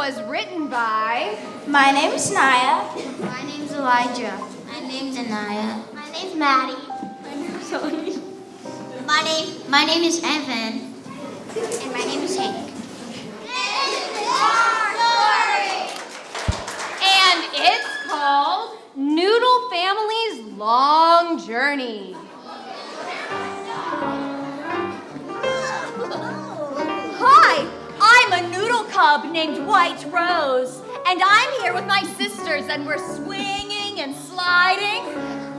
was written by... My name's Naiya. My name's Elijah. My name's Aniyah. My name's Madi. My name's Melanie. My name is Evan. And my name is Hank. And it's called Noodle Family's Long Journey. Hi, I'm a Noodle Cub named White Rose, and I'm here with my sisters, and we're swinging and sliding.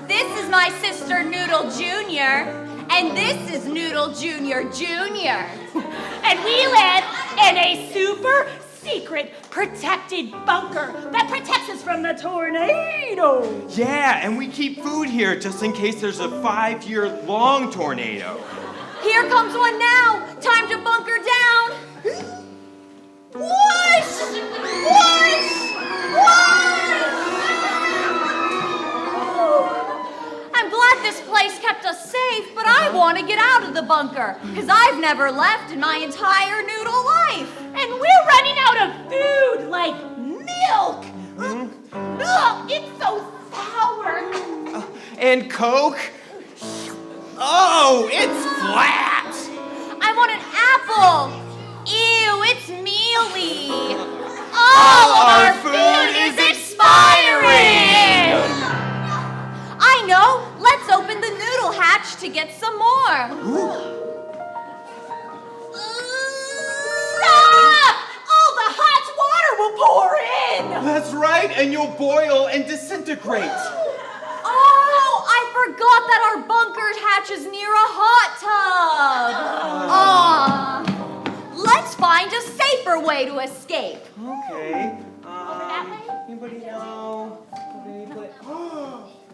This is my sister Noodle Jr., and this is Noodle Jr. Jr. And we live in a super secret protected bunker that protects us from the tornado. Yeah, and we keep food here just in case there's a 5-year-long tornado. Here comes one now. Time to bunker down. What? I'm glad this place kept us safe, but I want to get out of the bunker, because I've never left in my entire noodle life. And we're running out of food, like milk. Ugh, it's so sour. And Coke? Oh, it's flat! I want an apple. Ew, it's mealy. All of our food is expiring. I know. Let's open the noodle hatch to get some more. Stop! All the hot water will pour in. That's right, and you'll boil and disintegrate. Oh, I forgot that our bunker hatch is near a hot tub. Let's find a safer way to escape. Okay. Anybody know?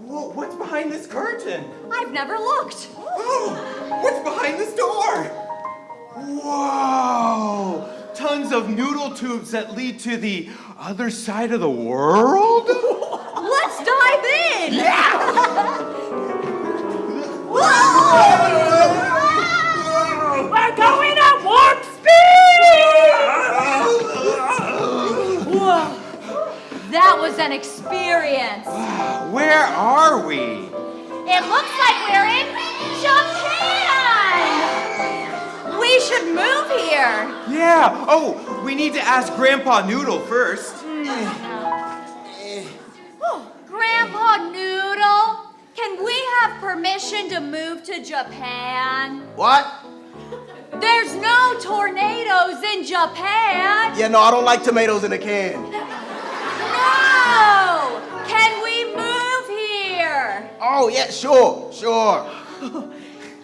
Whoa, what's behind this curtain? I've never looked. What's behind this door? Whoa! Tons of noodle tubes that lead to the other side of the world? Let's dive in! Yeah! We're going at warp speed! Whoa. That was an experience. Where are we? It looks like we're in Japan! We should move here. Yeah. Oh, we need to ask Grandpa Noodle first. Grandpa Noodle, can we have permission to move to Japan? What? There's no tornadoes in Japan. Yeah, no, I don't like tomatoes in a can. No! Can we move here? Oh, yeah, sure.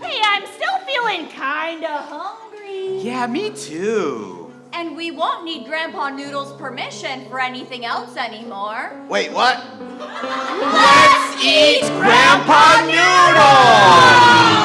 Hey, I'm still feeling kinda hungry. Yeah, me too. And we won't need Grandpa Noodle's permission for anything else anymore. Wait, what? Let's eat Grandpa Noodle!